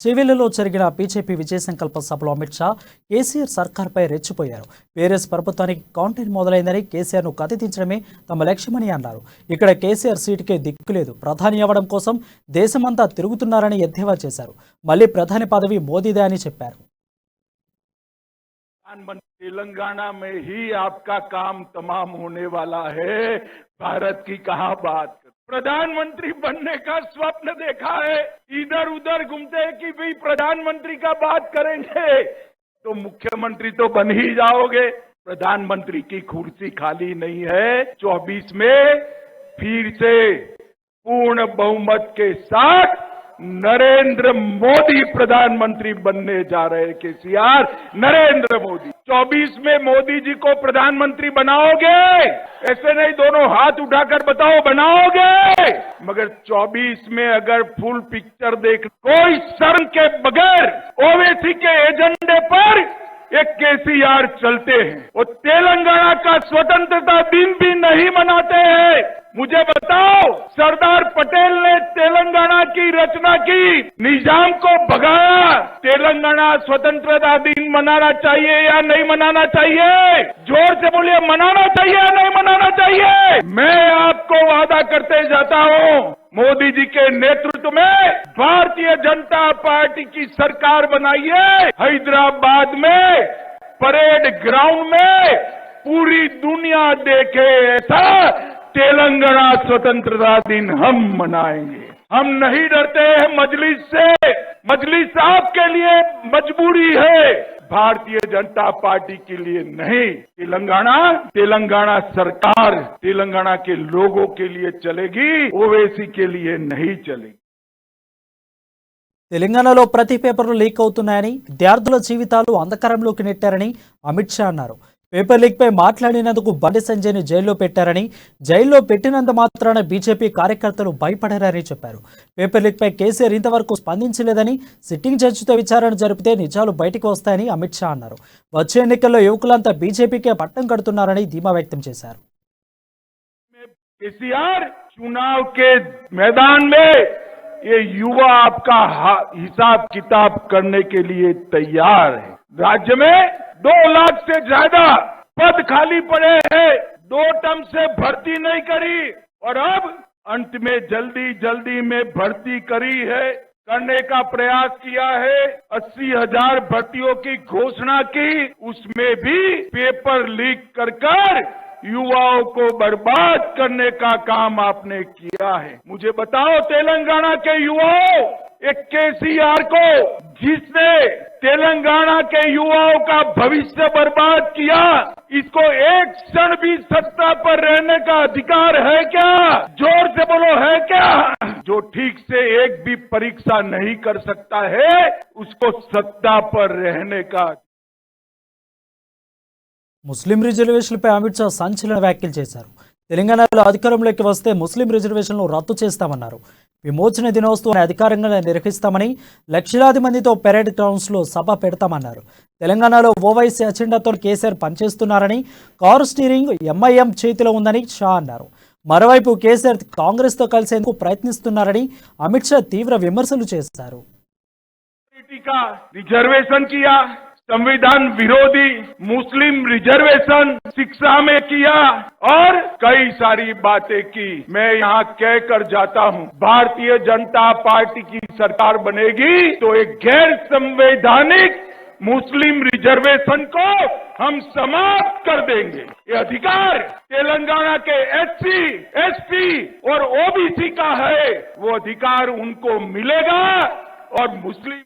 చివిలలో జరిగిన బీజేపీ విజయ సంకల్ప సభలో అమిత్ షా కేసీఆర్ సర్కార్పై రెచ్చిపోయారు. బీఆర్ఎస్ ప్రభుత్వానికి కౌంటర్ మొదలైందని కేసీఆర్ను కదిలించడమే తమ లక్ష్యమని అన్నారు. ఇక్కడ కేసీఆర్ సీటుకే దిక్కులేదు, ప్రధాని అవ్వడం కోసం దేశమంతా తిరుగుతున్నారని ఎద్దేవా చేశారు. మళ్లీ ప్రధాని పదవి మోదీదే అని చెప్పారు. तेलंगाना में ही आपका काम तमाम होने वाला है। भारत की कहां बात कर, प्रधानमंत्री बनने का स्वप्न देखा है, इधर उधर घूमते हैं कि भाई प्रधानमंत्री का बात करेंगे तो मुख्यमंत्री तो बन ही जाओगे। प्रधानमंत्री की कुर्सी खाली नहीं है। 24 में फिर से पूर्ण बहुमत के साथ नरेंद्र मोदी प्रधानमंत्री बनने जा रहे हैं। केसीआर नरेंद्र मोदी 24 में मोदी जी को प्रधानमंत्री बनाओगे? ऐसे नहीं, दोनों हाथ उठाकर बताओ बनाओगे? मगर 24 में अगर फुल पिक्चर देख, कोई शर्म के बगैर ओवैसी के एजेंडे पर एक केसीआर चलते हैं। वो तेलंगाना का स्वतंत्रता दिन भी नहीं मनाते हैं। मुझे बताओ, सरदार पटेल ने तेलंगाना की रचना की, निजाम को भगाया। तेलंगाना स्वतंत्रता दिन मनाना चाहिए या नहीं मनाना चाहिए? जोर से बोलिए, मनाना चाहिए या नहीं मनाना चाहिए? मैं आपको वादा करते जाता हूँ, मोदी जी के नेतृत्व में भारतीय जनता पार्टी की सरकार बनाइए। हैदराबाद में परेड ग्राउंड में पूरी दुनिया देखे ऐसा तेलंगाना स्वतंत्रता दिन हम मनाएंगे। हम नहीं डरते हैं मजलिस से। मजलिस आपके लिए मजबूरी है, भारतीय जनता पार्टी के लिए नहीं। तेलंगाना सरकार तेलंगाना के लोगों के लिए चलेगी, ओवैसी के लिए नहीं चलेगी। తెలంగాణలో ప్రతి పేపర్లు లీక్ అవుతున్నాయని, విద్యార్థుల జీవితాలు అంధకారంలోకి నెట్టారని అమిత్ షా అన్నారు. పేపర్ లీక్ పై మాట్లాడినందుకు బండి సంజయ్ని జైల్లో పెట్టారని, జైల్లో పెట్టినంత మాత్రాన బీజేపీ కార్యకర్తలు భయపడారని చెప్పారు. పేపర్ లీక్ పై కేసీఆర్ ఇంతవరకు స్పందించలేదని, సిట్టింగ్ జడ్జితో విచారణ జరిపితే నిజాలు బయటకు వస్తాయని అమిత్ షా అన్నారు. వచ్చే ఎన్నికల్లో యువకులంతా బీజేపీకే పట్టం కడుతున్నారని ధీమా వ్యక్తం చేశారు. केसीआर चुनाव के मैदान में ये युवा आपका हिसाब किताब करने के लिए तैयार है। राज्य में 2 लाख से ज्यादा पद खाली पड़े हैं, 2 टर्म से भर्ती नहीं करी और अब अंत में जल्दी में भर्ती करने का प्रयास किया है। 80,000 भर्तियों की घोषणा की, उसमें भी पेपर लीक कर युवाओं को बर्बाद करने का काम आपने किया है। मुझे बताओ, तेलंगाना के युवाओं, एक केसीआर को, जिसने तेलंगाना के युवाओं का भविष्य बर्बाद किया, इसको एक क्षण भी सत्ता पर रहने का अधिकार है क्या? जोर से बोलो, है क्या? जो ठीक से एक भी परीक्षा नहीं कर सकता है, उसको सत्ता पर रहने का। ముస్లిం రిజర్వేషన్లపై అమిత్ షా సంచలన వ్యాఖ్యలు చేశారు. తెలంగాణలో అధికారంలోకి వస్తే ముస్లిం రిజర్వేషన్లు రద్దు చేస్తామన్నారు. విమోచన దినోత్సవాన్ని అధికారంగా నిర్వహిస్తామని, లక్షలాది మందితో పెరేడ్ గ్రౌండ్స్లో సభ పెడతామన్నారు. తెలంగాణలో ఓవైసీ అజెండాతో కేసీఆర్ పనిచేస్తున్నారని, కారు స్టీరింగ్ ఎంఐఎం చేతిలో ఉందని షా అన్నారు. మరోవైపు కేసీఆర్ కాంగ్రెస్తో కలిసేందుకు ప్రయత్నిస్తున్నారని అమిత్ షా తీవ్ర విమర్శలు చేశారు. संविधान विरोधी मुस्लिम रिजर्वेशन शिक्षा में किया और कई सारी बातें की। मैं यहाँ कहकर जाता हूँ, भारतीय जनता पार्टी की सरकार बनेगी तो एक गैर संवैधानिक मुस्लिम रिजर्वेशन को हम समाप्त कर देंगे। ये अधिकार तेलंगाना के एससी, एसटी और ओबीसी का है, वो अधिकार उनको मिलेगा और मुस्लिम